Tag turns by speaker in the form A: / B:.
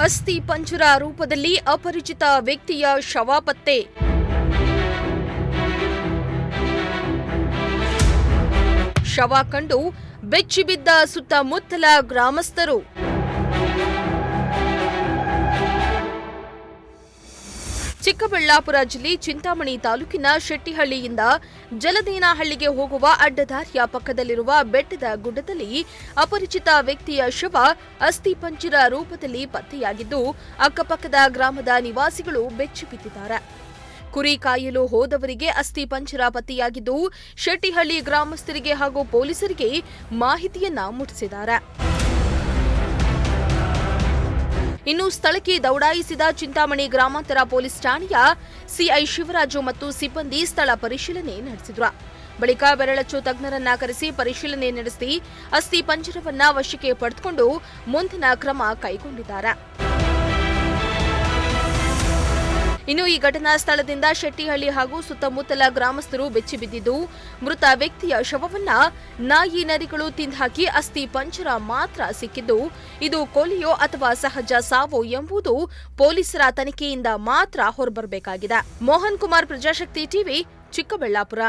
A: ಅಸ್ಥಿ ಪಂಜರ ರೂಪದಲ್ಲಿ ಅಪರಿಚಿತ ವ್ಯಕ್ತಿಯ ಶವ ಪತ್ತೆ. ಶವ ಕಂಡು ಬೆಚ್ಚಿಬಿದ್ದ ಸುತ್ತಮುತ್ತಲ ಗ್ರಾಮಸ್ಥರು. ಚಿಕ್ಕಬಳ್ಳಾಪುರ ಜಿಲ್ಲೆ ಚಿಂತಾಮಣಿ ತಾಲೂಕಿನ ಶೆಟ್ಟಿಹಳ್ಳಿಯಿಂದ ಜಲದೇನಹಳ್ಳಿಗೆ ಹೋಗುವ ಅಡ್ಡದಾರಿಯ ಪಕ್ಕದಲ್ಲಿರುವ ಬೆಟ್ಟದ ಗುಡ್ಡದಲ್ಲಿ ಅಪರಿಚಿತ ವ್ಯಕ್ತಿಯ ಶವ ಅಸ್ಥಿಪಂಜರ ರೂಪದಲ್ಲಿ ಪತ್ತೆಯಾಗಿದ್ದು, ಅಕ್ಕಪಕ್ಕದ ಗ್ರಾಮದ ನಿವಾಸಿಗಳು ಬೆಚ್ಚಿಬಿದ್ದಿದ್ದಾರೆ. ಕುರಿ ಕಾಯಲು ಹೋದವರಿಗೆ ಅಸ್ಥಿಪಂಜರ ಪತ್ತೆಯಾಗಿದ್ದು, ಶೆಟ್ಟಿಹಳ್ಳಿ ಗ್ರಾಮಸ್ಥರಿಗೆ ಹಾಗೂ ಪೊಲೀಸರಿಗೆ ಮಾಹಿತಿಯನ್ನ ಮುಟ್ಟಿಸಿದ್ದಾರೆ. ಇನ್ನು ಸ್ಥಳಕ್ಕೆ ದೌಡಾಯಿಸಿದ ಚಿಂತಾಮಣಿ ಗ್ರಾಮಾಂತರ ಪೊಲೀಸ್ ಠಾಣೆಯ ಸಿಐ ಶಿವರಾಜು ಮತ್ತು ಸಿಬ್ಬಂದಿ ಸ್ಥಳ ಪರಿಶೀಲನೆ ನಡೆಸಿದ್ರು. ಬಳಿಕ ಬೆರಳಚ್ಚು ತಜ್ಞರನ್ನ ಕರೆಸಿ ಪರಿಶೀಲನೆ ನಡೆಸಿ ಅಸ್ಥಿ ಪಂಜರವನ್ನ ವಶಕ್ಕೆ ಪಡೆದುಕೊಂಡು ಮುಂದಿನ ಕ್ರಮ ಕೈಗೊಂಡಿದ್ದಾರೆ. ಇನ್ನು ಈ ಘಟನಾ ಸ್ಥಳದಿಂದ ಶೆಟ್ಟಿಹಳ್ಳಿ ಹಾಗೂ ಸುತ್ತಮುತ್ತಲ ಗ್ರಾಮಸ್ಥರು ಬೆಚ್ಚಿಬಿದ್ದಿದ್ದು, ಮೃತ ವ್ಯಕ್ತಿಯ ಶವವನ್ನ ನಾಯಿ ನರಿಗಳು ತಿಂದುಹಾಕಿ ಅಸ್ಥಿ ಪಂಜರ ಮಾತ್ರ ಸಿಕ್ಕಿದ್ದು, ಇದು ಕೊಲೆಯೋ ಅಥವಾ ಸಹಜ ಸಾವೋ ಎಂಬುದು ಪೊಲೀಸರ ತನಿಖೆಯಿಂದ ಮಾತ್ರ ಹೊರಬರಬೇಕಾಗಿದೆ. ಮೋಹನ್ ಕುಮಾರ್, ಪ್ರಜಾಶಕ್ತಿ ಟಿವಿ, ಚಿಕ್ಕಬಳ್ಳಾಪುರ.